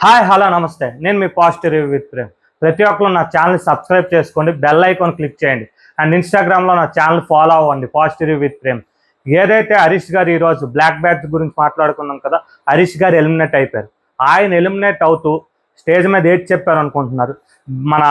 Hi hello నమస్తే. నేను మీ positive review with Prem. ప్రతి ఒక్కరు నా ఛానల్ సబ్స్క్రైబ్ చేసుకోండి, బెల్ ఐకాన్ క్లిక్ చేయండి అండ్ ఇన్స్టాగ్రామ్లో నా ఛానల్ ఫాలో అవ్వండి పాజిటివ్ రివ్యూ విత్ ప్రేమ్. ఏదైతే హరీష్ గారు ఈరోజు బ్లాక్ బ్యాచ్ గురించి మాట్లాడుకున్నాం కదా, హరీష్ గారు ఎలిమినేట్ అయిపోయారు. ఆయన ఎలిమినేట్ అవుతూ స్టేజ్ మీద ఏది చెప్పారు అనుకుంటున్నారు? మన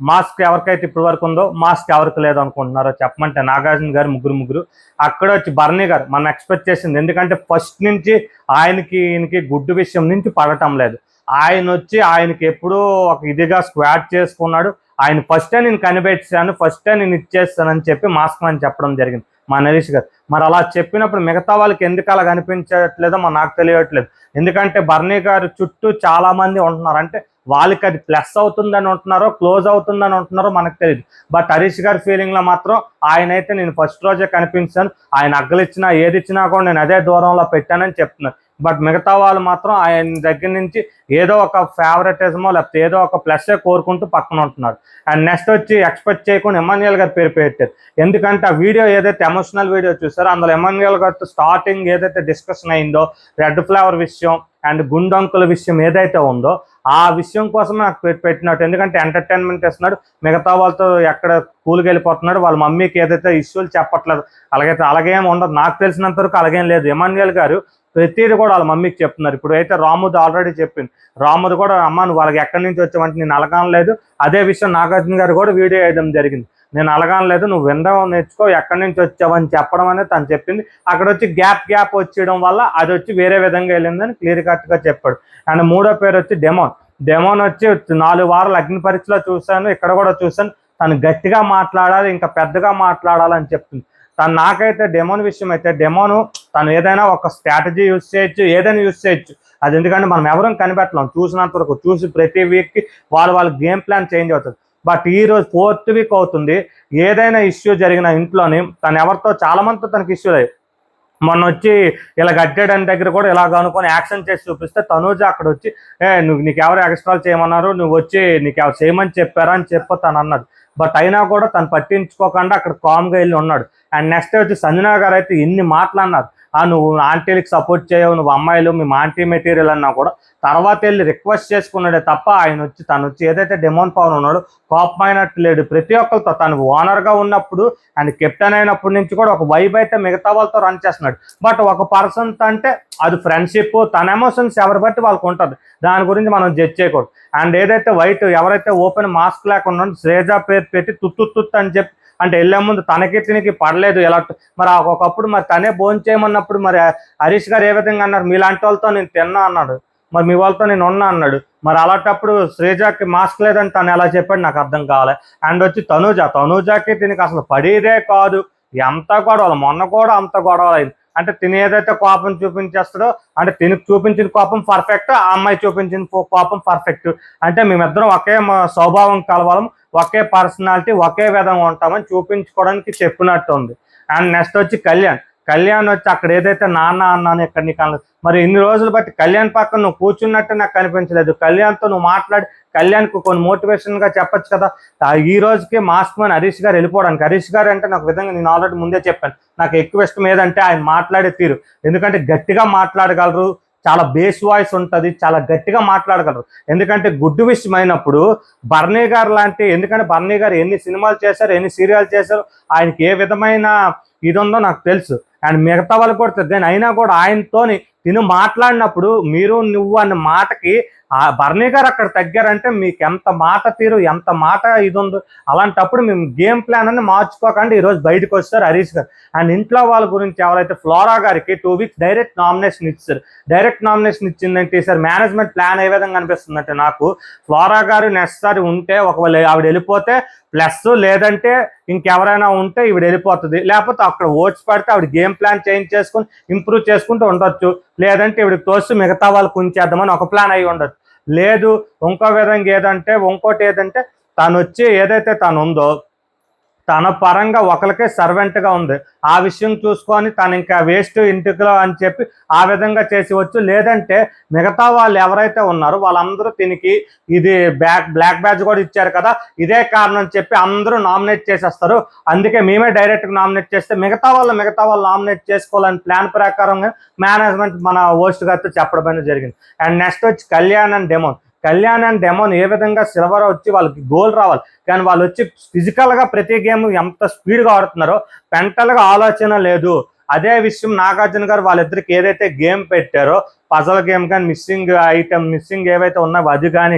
మాస్క్ ఎవరికైతే ఇప్పటి వరకు ఉందో మాస్క్ ఎవరికి లేదు అనుకుంటున్నారో చెప్పమంటే నాగార్జున గారు ముగ్గురు అక్కడ వచ్చి బర్నీ గారు మనం ఎక్స్పెక్ట్ చేసింది. ఎందుకంటే ఫస్ట్ నుంచి ఈయనకి గుడ్డు విషయం నుంచి పడటం లేదు. ఆయన వచ్చి ఆయనకి ఎప్పుడూ ఒక ఇదిగా స్క్వాడ్ చేసుకున్నాడు. ఆయన ఫస్టే నేను కనిపెట్టాను, ఫస్టే నేను ఇచ్చేస్తానని చెప్పి మాస్క్ అని చెప్పడం జరిగింది మా నరేష్ గారు. మరి అలా చెప్పినప్పుడు మిగతా వాళ్ళకి ఎందుకు అలా కనిపించట్లేదో నాకు తెలియట్లేదు. ఎందుకంటే బర్నీ గారు చుట్టూ చాలా మంది ఉంటున్నారు. అంటే వాళ్ళకి అది ప్లస్ అవుతుందని ఉంటున్నారో క్లోజ్ అవుతుందని ఉంటున్నారో మనకు తెలియదు. బట్ హరీష్ గారి ఫీలింగ్లో మాత్రం ఆయన అయితే నేను ఫస్ట్ రోజే కనిపించాను, ఆయన అగ్గలిచ్చినా ఏది ఇచ్చినా కూడా నేను అదే దూరంలో పెట్టానని చెప్తున్నారు. బట్ మిగతా వాళ్ళు మాత్రం ఆయన దగ్గర నుంచి ఏదో ఒక ఫేవరెటిజమో లేకపోతే ఏదో ఒక ప్లస్సే కోరుకుంటూ పక్కన ఉంటున్నారు. అండ్ నెక్స్ట్ వచ్చి ఎక్స్పెక్ట్ చేయకుండా ఎమాన్యుయల్ గారు పేరు పెట్టారు. ఎందుకంటే ఆ వీడియో ఏదైతే ఎమోషనల్ వీడియో చూసారో అందులో ఎమాన్యుయల్ గారితో స్టార్టింగ్ ఏదైతే డిస్కషన్ అయిందో రెడ్ ఫ్లేవర్ విషయం అండ్ గుండంకుల విషయం ఏదైతే ఉందో ఆ విషయం కోసమే నాకు పెట్టినట్టు. ఎందుకంటే ఎంటర్టైన్మెంట్ ఇస్తున్నాడు, మిగతా వాళ్ళతో ఎక్కడ కూలికి వెళ్ళిపోతున్నాడు, వాళ్ళ మమ్మీకి ఏదైతే ఇష్యూలు చెప్పట్లేదు. అలాగేం ఉండదు, నాకు తెలిసినంత వరకు అలాగేం లేదు. ఎమాన్యుయల్ గారు ప్రతిదీ కూడా వాళ్ళ మమ్మీకి చెప్తున్నారు. ఇప్పుడు అయితే రాముది ఆల్రెడీ చెప్పింది, రాముది కూడా అమ్మ నువ్వు వాళ్ళకి ఎక్కడి నుంచి వచ్చావంటే నేను అలగానలేదు. అదే విషయం నాగార్జున గారు కూడా వీడియో వేయడం జరిగింది, నేను అలగానలేదు, నువ్వు వినడం నేర్చుకో, ఎక్కడి నుంచి వచ్చావని చెప్పడం అనేది తను చెప్పింది. అక్కడ వచ్చి గ్యాప్ వచ్చేయడం వల్ల అది వచ్చి వేరే విధంగా వెళ్ళిందని క్లియర్ కట్గా చెప్పాడు. అండ్ మూడో పేరు వచ్చి డెమోన్ వచ్చి 4 వారాలు అగ్ని పరీక్షలో చూశాను, ఇక్కడ కూడా చూశాను, తను గట్టిగా మాట్లాడాలి, ఇంకా పెద్దగా మాట్లాడాలని చెప్తుంది తను. నాకైతే డెమోన్ విషయం అయితే తను ఏదైనా ఒక స్ట్రాటజీ యూజ్ చేయొచ్చు, ఏదైనా యూజ్ చేయొచ్చు. అది ఎందుకంటే మనం ఎవరం కనిపెట్టలేం, చూసినంత వరకు చూసి ప్రతి వీక్కి వాళ్ళ గేమ్ ప్లాన్ చేంజ్ అవుతుంది. బట్ ఈ రోజు 4th వీక్ అవుతుంది, ఏదైనా ఇష్యూ జరిగిన ఇంట్లోని తను ఎవరితో చాలా మందితో తనకి ఇష్యూ లేదు. మొన్న వచ్చి ఇలా గడ్డాడని దగ్గర కూడా ఇలాగ అనుకొని యాక్షన్ చేసి చూపిస్తే తనూజ అక్కడ వచ్చి నీకు ఎవరు ఎక్స్ట్రాల్ చేయమన్నారు, నువ్వు వచ్చి నీకు ఎవరు చేయమని చెప్పారా అని చెప్పి తను అన్నది. బట్ అయినా కూడా తను పట్టించుకోకుండా అక్కడ కామ్గా వెళ్ళి ఉన్నాడు. అండ్ నెక్స్ట్ వచ్చి సంజనా గారు అయితే ఎన్ని మాట్లాడినారు, నువ్వు ఆంటీలకు సపోర్ట్ చేయవు, నువ్వు అమ్మాయిలు మేము ఆంటీ మెటీరియల్ అన్నా కూడా తర్వాత వెళ్ళి రిక్వెస్ట్ చేసుకున్నాడే తప్ప తను వచ్చి ఏదైతే డెమోన్ పవన్ ఉన్నాడో కోపమైనట్టు లేడు. ప్రతి ఒక్కరితో తను ఓనర్గా ఉన్నప్పుడు అండ్ కెప్టెన్ అయినప్పటి నుంచి కూడా ఒక వైబ్ అయితే మిగతా వాళ్ళతో రన్ చేస్తున్నాడు. బట్ ఒక పర్సన్తో అంటే అది ఫ్రెండ్షిప్, తన ఎమోషన్స్ ఎవరి బట్టి వాళ్ళకు ఉంటుంది, దాని గురించి మనం జడ్జ్ చేయకూడదు. అండ్ ఏదైతే ఎవరైతే ఓపెన్ మాస్క్ లేకుండా శ్రేజ పేరు పెట్టి తుత్తు అని చెప్పి అంటే వెళ్ళే ముందు తినికి పడలేదు ఎలా మరి ఒకప్పుడు మరి తనే భోజనం చేయమన్నప్పుడు మరి హరీష్ గారు ఏ విధంగా అన్నారు, మీలాంటి వాళ్ళతో నేను తిన్నా అన్నాడు, మరి మీ వాళ్ళతో నేను ఉన్నా అన్నాడు. మరి అలాంటప్పుడు శ్రీజాకి మాస్క్ లేదని తను ఎలా చెప్పాడు నాకు అర్థం కావాలి. అండ్ వచ్చి తనూజాకి తినికి అసలు పడేదే కాదు, ఎంత గొడవలు, మొన్న కూడా అంత గొడవలు అయింది. అంటే తిని ఏదైతే కోపం చూపించేస్తాడో అంటే తినికి చూపించిన కోపం పర్ఫెక్ట్, ఆ అమ్మాయి చూపించిన కోపం పర్ఫెక్ట్. అంటే మేమిద్దరం ఒకే స్వభావం కలవాలం, ఒకే పర్సనాలిటీ, ఒకే విధంగా ఉంటామని చూపించుకోవడానికి చెప్పినట్టు ఉంది. అండ్ నెక్స్ట్ వచ్చి కళ్యాణ్ వచ్చి అక్కడ ఏదైతే నాన్న అన్నాను ఇక్కడ నీకు మరి ఇన్ని రోజులు బట్టి కళ్యాణ్ పక్కన నువ్వు కూర్చున్నట్టు నాకు కనిపించలేదు. కళ్యాణ్తో నువ్వు మాట్లాడి కళ్యాణ్కు కొన్ని మోటివేషన్గా చెప్పచ్చు కదా. ఈ రోజుకి మాస్క్ మ్యాన్ హరీష్ గారు వెళ్ళిపోవడానికి, హరీష్ గారు అంటే నాకు విధంగా నేను ఆల్రెడీ ముందే చెప్పాను, నాకు ఎక్కువ ఇష్టం ఏదంటే ఆయన మాట్లాడే తీరు. ఎందుకంటే గట్టిగా మాట్లాడగలరు, చాలా బేస్ వాయిస్ ఉంటుంది, చాలా గట్టిగా మాట్లాడగలరు. ఎందుకంటే గుడ్డు విషయం అయినప్పుడు బర్నీ గారు లాంటి, ఎందుకంటే బర్నీ గారు ఎన్ని సినిమాలు చేశారు, ఎన్ని సీరియల్ చేశారు, ఆయనకి ఏ విధమైన ఇది ఉందో నాకు తెలుసు. అండ్ మిగతా వాళ్ళు కూడా తెలుసు. అయినా కూడా ఆయనతోని మాట్లాడినప్పుడు నువ్వు అన్న మాటకి ఆ బర్నీ గారు అక్కడ తగ్గారంటే మీకు ఎంత మాట తీరు, ఎంత మాట ఇది ఉందో. అలాంటప్పుడు మేము గేమ్ ప్లాన్ అని మార్చుకోకండి ఈరోజు బయటకు వస్తారు హరీష్ గారు. అండ్ ఇంట్లో వాళ్ళ గురించి ఎవరైతే ఫ్లోరా గారికి 2 వీక్స్ డైరెక్ట్ నామినేషన్ ఇచ్చారు. డైరెక్ట్ నామినేషన్ ఇచ్చిందంటే ఈసారి మేనేజ్మెంట్ ప్లాన్ ఏ విధంగా అనిపిస్తుందంటే నాకు, ఫ్లోరా గారు నెక్స్ట్ ఉంటే ఒకవేళ ఆవిడ వెళ్ళిపోతే ప్లస్, లేదంటే ఇంకెవరైనా ఉంటే ఈవిడ వెళ్ళిపోతుంది, లేకపోతే అక్కడ ఓట్స్ పడితే ఆవిడ గేమ్ ప్లాన్ చేంజ్ చేసుకుని ఇంప్రూవ్ చేసుకుంటూ ఉండొచ్చు, లేదంటే ఈవిడికి తోసి మిగతా వాళ్ళకు ఉంచేద్దామని ఒక ప్లాన్ అయి ఉండొచ్చు. లేదు ఇంకో విధంగా ఇంకోటి ఏదంటే తను వచ్చి ఏదైతే తను ఉందో తన పరంగా ఒకరికే సర్వెంట్గా ఉంది, ఆ విషయం చూసుకొని తను ఇంకా వేస్ట్ ఇంటిలో అని చెప్పి ఆ విధంగా చేసి వచ్చు. లేదంటే మిగతా వాళ్ళు ఎవరైతే ఉన్నారో వాళ్ళందరూ తినికి ఇది బ్లాక్ బ్యాచ్ కూడా ఇచ్చారు కదా, ఇదే కారణం చెప్పి అందరూ నామినేట్ చేసేస్తారు, అందుకే మేమే డైరెక్ట్గా నామినేట్ చేస్తే మిగతా వాళ్ళు నామినేట్ చేసుకోవాలని ప్లాన్ ప్రకారంగా మేనేజ్మెంట్ మన హోస్ట్ గారితో చెప్పడం జరిగింది. అండ్ నెక్స్ట్ వచ్చి Kalyan and Kalyan and demon ఏ విధంగా సిల్వర్ వచ్చి వాళ్ళకి గోల్ రావాలి, కానీ వాళ్ళు వచ్చి ఫిజికల్గా ప్రతి గేమ్ ఎంత స్పీడ్గా ఆడుతున్నారో మెంటల్గా ఆలోచన లేదు. అదే విషయం నాగార్జున గారు వాళ్ళిద్దరికి ఏదైతే గేమ్ పెట్టారో పజల్ గేమ్ కానీ మిస్సింగ్ ఐటమ్ మిస్సింగ్ ఏవైతే ఉన్నాయో అది కానీ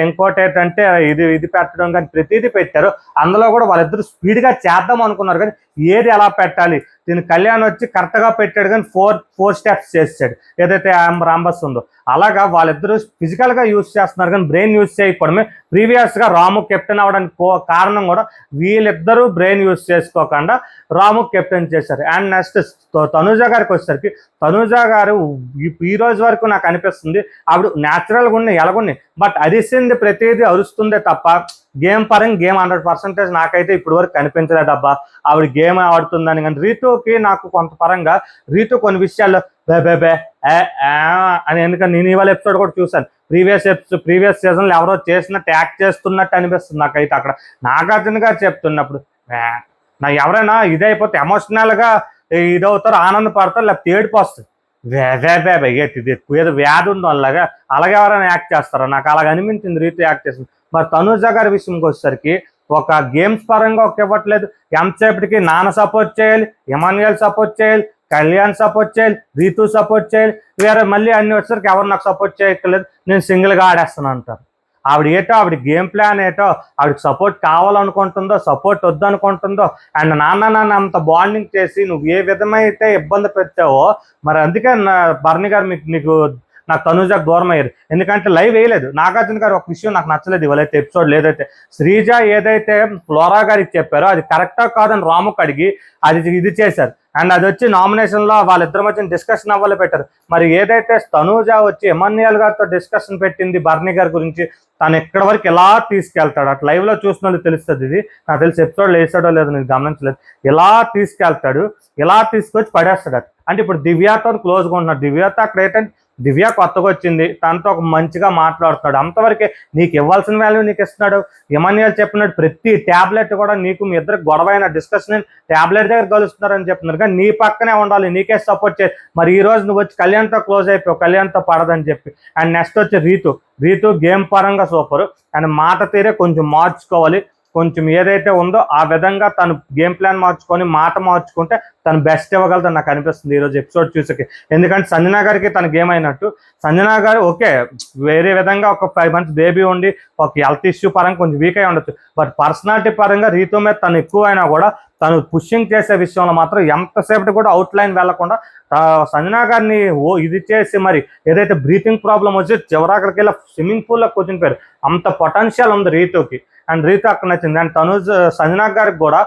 ఇంకోటి ఏంటంటే ఇది పెట్టడం కానీ ప్రతిదీ పెట్టారు. అందులో కూడా వాళ్ళిద్దరు స్పీడ్గా చేద్దాం అనుకున్నారు, కానీ ఏది ఎలా పెట్టాలి దీని కళ్యాణ్ వచ్చి కరెక్ట్గా పెట్టాడు, కానీ ఫోర్ స్టెప్స్ చేసాడు ఏదైతే రాంబస్ ఉందో. అలాగా వాళ్ళిద్దరూ ఫిజికల్గా యూజ్ చేస్తున్నారు కానీ బ్రెయిన్ యూజ్ చేయకపోవడమే. ప్రీవియస్గా రాము కెప్టెన్ అవ్వడానికి కారణం కూడా వీళ్ళిద్దరూ బ్రెయిన్ యూజ్ చేసుకోకుండా రాము కెప్టెన్ చేశారు. అండ్ నెక్స్ట్ తనూజ గారికి వచ్చేసరికి తనూజ గారు ఈ రోజు వరకు నాకు అనిపిస్తుంది ఆవిడ న్యాచురల్గా ఉన్నాయి ఎలాగున్నాయి, బట్ అరిసింది ప్రతిదీ అరుస్తుందే తప్ప గేమ్ పరంగా గేమ్ 100% నాకైతే ఇప్పటి వరకు కనిపించలేదు అబ్బా ఆవిడ గేమ్ ఆడుతుందని. కానీ రీతుకి నాకు కొంత పరంగా రీతు కొన్ని విషయాల్లో బే అని, ఎందుకంటే నేను ఇవాళ ఎపిసోడ్ కూడా చూశాను. ప్రీవియస్ సీజన్లో ఎవరో చేసినట్టు యాక్ట్ చేస్తున్నట్టు అనిపిస్తుంది నాకైతే. అక్కడ నాగార్జున గారు చెప్తున్నప్పుడు నా ఎవరైనా ఇదైపోతే ఎమోషనల్గా ఇదవుతారు, ఆనందపడతారు, లేకపోతే ఏడుపు వస్తుంది. ఏదో వ్యాధి ఉందో అలాగా ఎవరైనా యాక్ట్ చేస్తారో నాకు అలాగ అనిపించింది రీతు యాక్ట్ చేసింది. మరి తనూజ గారి విషయంకి వచ్చేసరికి ఒక గేమ్స్ పరంగా ఒక ఇవ్వట్లేదు. ఎంతసేపటికి నాన్న సపోర్ట్ చేయాలి, ఎమాన్యుయల్ సపోర్ట్ చేయాలి, కళ్యాణ్ సపోర్ట్ చేయాలి, రీతు సపోర్ట్ చేయాలి, వేరే మళ్ళీ అన్ని వచ్చేసరికి ఎవరు నాకు సపోర్ట్ చేయట్లేదు, నేను సింగిల్గా ఆడేస్తాను అంటారు. ఆవిడ గేమ్ ప్లాన్ ఏటో ఆవిడకి సపోర్ట్ కావాలనుకుంటుందో సపోర్ట్ వద్దనుకుంటుందో. అండ్ నాన్న అంత బాండింగ్ చేసి నువ్వు ఏ విధమైతే ఇబ్బంది పెట్టావో మరి అందుకే బర్ని గారు నీకు నాకు తనూజకు దూరం అయ్యారు. ఎందుకంటే లైవ్ వేయలేదు. నాగార్జున గారు ఒక విషయం నాకు నచ్చలేదు ఇవాళైతే ఎపిసోడ్ లేదైతే శ్రీజ ఏదైతే ఫ్లోరా గారికి చెప్పారో అది కరెక్టా కాదని రాముకు అడిగి ఇది చేశారు. అండ్ అది వచ్చి నామినేషన్లో వాళ్ళిద్దరి మధ్య డిస్కషన్ అవ్వాలి పెట్టారు. మరి ఏదైతే తనూజ వచ్చి ఎమాన్యుయల్ గారితో డిస్కషన్ పెట్టింది బర్ని గారి గురించి తను ఎక్కడి వరకు ఎలా తీసుకెళ్తాడు అటు లైవ్లో చూసిన తెలుస్తుంది. ఇది నాకు తెలిసి ఎపిసోడ్లో వేసాడో లేదో నేను గమనించలేదు. ఎలా తీసుకెళ్తాడు, ఎలా తీసుకొచ్చి పడేస్తాడు. అంటే ఇప్పుడు దివ్యతో క్లోజ్గా ఉంటున్నాడు. దివ్యతో అక్కడ ఏంటంటే దివ్య కొత్తగా వచ్చింది, తనతో ఒక మంచిగా మాట్లాడుతున్నాడు, అంతవరకే నీకు ఇవ్వాల్సిన వాల్యూ నీకు ఇస్తున్నాడు. ఎమాన్యుయల్ చెప్పినట్టు ప్రతి ట్యాబ్లెట్ కూడా నీకు మీ ఇద్దరు గొడవైన డిస్కషన్ ట్యాబ్లెట్ దగ్గర కలుస్తున్నారని చెప్తున్నారు, కానీ నీ పక్కనే ఉండాలి, నీకే సపోర్ట్ చేయాలి. మరి ఈ రోజు నువ్వు వచ్చి కళ్యాణ్తో క్లోజ్ అయిపోయావు, కళ్యాణ్తో పడదని చెప్పి. అండ్ నెక్స్ట్ వచ్చి రీతు గేమ్ పరంగా సూపరు. అండ్ మాట తీరే కొంచెం మార్చుకోవాలి, కొంచెం ఏదైతే ఉందో ఆ విధంగా తను గేమ్ ప్లాన్ మార్చుకొని మాట మార్చుకుంటే తను బెస్ట్ ఇవ్వగలదని నాకు అనిపిస్తుంది ఈరోజు ఎపిసోడ్ చూసకి. ఎందుకంటే సంజనా గారికి తన గేమ్ అయినట్టు సంజనా గారు ఓకే వేరే విధంగా ఒక 5 months బేబీ ఉండి ఒక హెల్త్ ఇష్యూ పరంగా కొంచెం వీక్ అయి ఉండొచ్చు, బట్ పర్సనాలిటీ పరంగా రీతు మీద తను ఎక్కువ అయినా కూడా తను పుషింగ్ చేసే విషయంలో మాత్రం ఎంతసేపటి కూడా అవుట్ లైన్ వెళ్లకుండా సంజనా గారిని ఇది చేసి మరి ఏదైతే బ్రీతింగ్ ప్రాబ్లం వచ్చి చివరాకరికి వెళ్ళి స్విమ్మింగ్ పూల్లో కూర్చునిపోయారు. అంత పొటెన్షియల్ ఉంది రీతుకి. అండ్ రీతు అక్కడ నచ్చింది. అండ్ సంజనా గారికి కూడా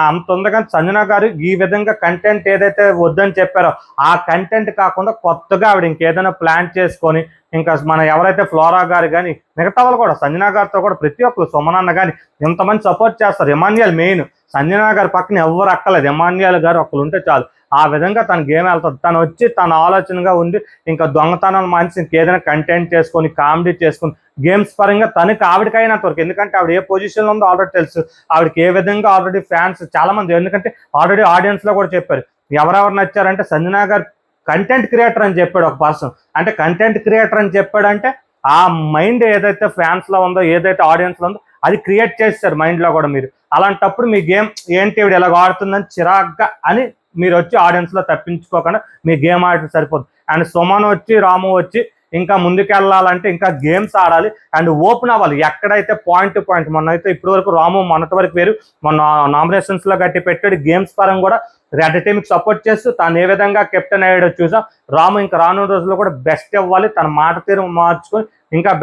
అంత ఉంది, కానీ సంజనా గారు ఈ విధంగా కంటెంట్ ఏదైతే వద్దని చెప్పారో ఆ కంటెంట్ కాకుండా కొత్తగా ఆవిడ ఇంకేదైనా ప్లాన్ చేసుకొని ఇంకా మన ఎవరైతే ఫ్లోరా గారు కానీ మిగతా వాళ్ళు కూడా సంజనా గారితో కూడా ప్రతి ఒక్కరు సుమనన్న కానీ ఇంతమంది సపోర్ట్ చేస్తారు. ఎమాన్యుయల్ మెయిన్, సంజనా గారి పక్కన ఎవరు అక్కలేదు, ఎమాన్యుయల్ గారు ఒకరు ఉంటే చాలు. ఆ విధంగా తన గేమ్ వెళ్తుంది. తను వచ్చి తన ఆలోచనగా ఉండి ఇంకా దొంగతనాలు మంచి ఇంకేదైనా కంటెంట్ చేసుకొని కామెడీ చేసుకొని గేమ్స్ పరంగా తనకి ఆవిడకైనంత వరకు, ఎందుకంటే ఆవిడ ఏ పొజిషన్లో ఉందో ఆల్రెడీ తెలుసు, ఆవిడకి ఏ విధంగా ఆల్రెడీ ఫ్యాన్స్ చాలా మంది, ఎందుకంటే ఆల్రెడీ ఆడియన్స్లో కూడా చెప్పారు ఎవరెవరు నచ్చారంటే సంజనా గారు కంటెంట్ క్రియేటర్ అని చెప్పాడు ఒక పర్సన్. అంటే కంటెంట్ క్రియేటర్ అని చెప్పాడంటే ఆ మైండ్ ఏదైతే ఫ్యాన్స్లో ఉందో ఏదైతే ఆడియన్స్లో ఉందో అది క్రియేట్ చేస్తారు మైండ్లో కూడా మీరు. అలాంటప్పుడు మీ గేమ్ ఏంటి ఇవిడ ఇలా ఆడుతుందని చిరాగ్గా అని మీరు వచ్చి ఆడియన్స్లో తప్పించుకోకుండా మీ గేమ్ ఆడితే సరిపోతుంది. అండ్ సుమన్ వచ్చి రాము వచ్చి ఇంకా ముందుకెళ్ళాలంటే ఇంకా గేమ్స్ ఆడాలి అండ్ ఓపెన్ అవ్వాలి. ఎక్కడైతే పాయింట్ టు పాయింట్ మొన్న అయితే ఇప్పటి వరకు రాము మొన్నటి వరకు వేరు, మొన్న నామినేషన్స్లో గట్టి పెట్టాడు. గేమ్స్ పరంగా కూడా రెడ్ టీమ్కి సపోర్ట్ చేస్తూ తాను ఏ విధంగా కెప్టెన్ అయ్యాడో చూసాం. రాము ఇంకా రానున్న రోజుల్లో కూడా బెస్ట్ ఇవ్వాలి, తన మాట తీరు మార్చుకొని ఇంకా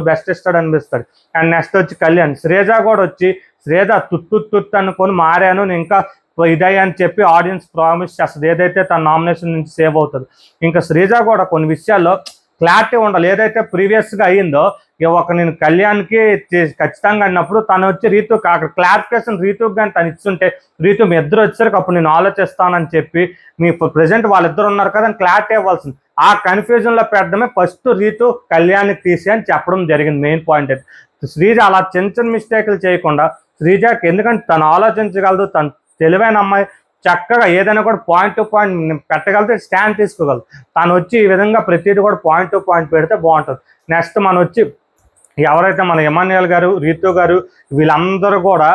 బెస్ట్ ఇస్తాడు అనిపిస్తాడు. అండ్ నెక్స్ట్ వచ్చి కళ్యాణ్, శ్రీజ కూడా వచ్చి శ్రీజ తుత్తు అనుకొని మారాను నేను ఇంకా ఇదయ్యా అని చెప్పి ఆడియన్స్ ప్రామిస్ చేస్తుంది, ఏదైతే తన నామినేషన్ నుంచి సేవ్ అవుతుంది. ఇంకా శ్రీజ కూడా కొన్ని విషయాల్లో క్లారిటీ ఉండాలి. ఏదైతే ప్రీవియస్గా అయ్యిందో నేను కళ్యాణ్కి ఖచ్చితంగా అన్నప్పుడు తను వచ్చి రీతు అక్కడ క్లారిఫికేషన్ రీతుకి కానీ తను ఇస్తుంటే రీతు మీ ఇద్దరు వచ్చేసరికి అప్పుడు నేను ఆలోచిస్తానని చెప్పి మీ ప్రజెంట్ వాళ్ళిద్దరు ఉన్నారు కదా అని క్లారిటీ ఇవ్వాల్సింది. ఆ కన్ఫ్యూజన్లో పెట్టడమే ఫస్ట్ రీతు కళ్యాణ్కి తీసి అని చెప్పడం జరిగింది. మెయిన్ పాయింట్ అయితే శ్రీజ అలా చిన్న మిస్టేక్లు చేయకుండా శ్రీజకి, ఎందుకంటే తను ఆలోచించగలదు, తను తెలివైన అమ్మాయి, చక్కగా ఏదైనా కూడా పాయింట్ టు పాయింట్ పెట్టగలితే స్టాండ్ తీసుకోగలదు. తను వచ్చి ఈ విధంగా ప్రతిదీ కూడా పాయింట్ టు పాయింట్ పెడితే బాగుంటుంది. నెక్స్ట్ మనం వచ్చి ఎవరైతే మన ఇమాన్యుయల్ గారు, రీతు గారు, వీళ్ళందరూ కూడా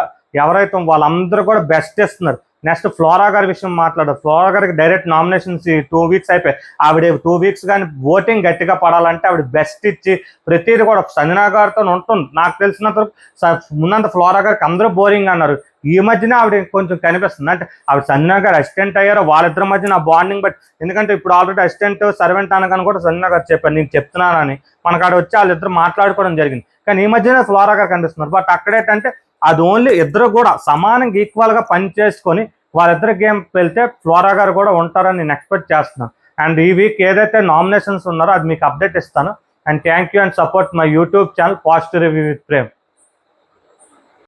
వాళ్ళందరూ కూడా బెస్ట్ ఇస్తున్నారు. నెక్స్ట్ ఫ్లోరా గారి విషయం మాట్లాడారు. ఫ్లోరా గారికి డైరెక్ట్ నామినేషన్స్ 2 వీక్స్ అయిపోయాయి. ఆవిడ 2 వీక్స్ కానీ ఓటింగ్ గట్టిగా పడాలంటే ఆవిడ బెస్ట్ ఇచ్చి ప్రతిదీ కూడా సంజనా గారితో ఉంటుంది. నాకు తెలిసినంత ముందంత ఫ్లోరా గారికి అందరూ బోరింగ్ అన్నారు. ఈ మధ్యన ఆవిడ కొంచెం కనిపిస్తుంది. అంటే ఆవిడ సంజనా గారు అసిస్టెంట్ అయ్యారో వాళ్ళిద్దరి మధ్య నా బాండింగ్ బట్, ఎందుకంటే ఇప్పుడు ఆల్రెడీ అసిస్టెంట్ సర్వెంట్ అనగానే కూడా సంజనా గారు చెప్పారు నేను చెప్తున్నానని. మనకు ఆడ వచ్చి వాళ్ళిద్దరు మాట్లాడుకోవడం జరిగింది. కానీ ఈ మధ్యనే ఫ్లోరా గారు కనిపిస్తున్నారు. బట్ అక్కడేంటంటే అది ఓన్లీ ఇద్దరు కూడా సమానంగా ఈక్వల్గా పని చేసుకొని వాళ్ళిద్దరు గేమ్ వెళ్తే ఫ్లోరా గారు కూడా ఉంటారని నేను ఎక్స్పెక్ట్ చేస్తున్నాను. అండ్ ఈ వీక్ ఏదైతే నామినేషన్స్ ఉన్నారో అది మీకు అప్డేట్ ఇస్తాను. And thank you and support my YouTube channel positive review with Prem.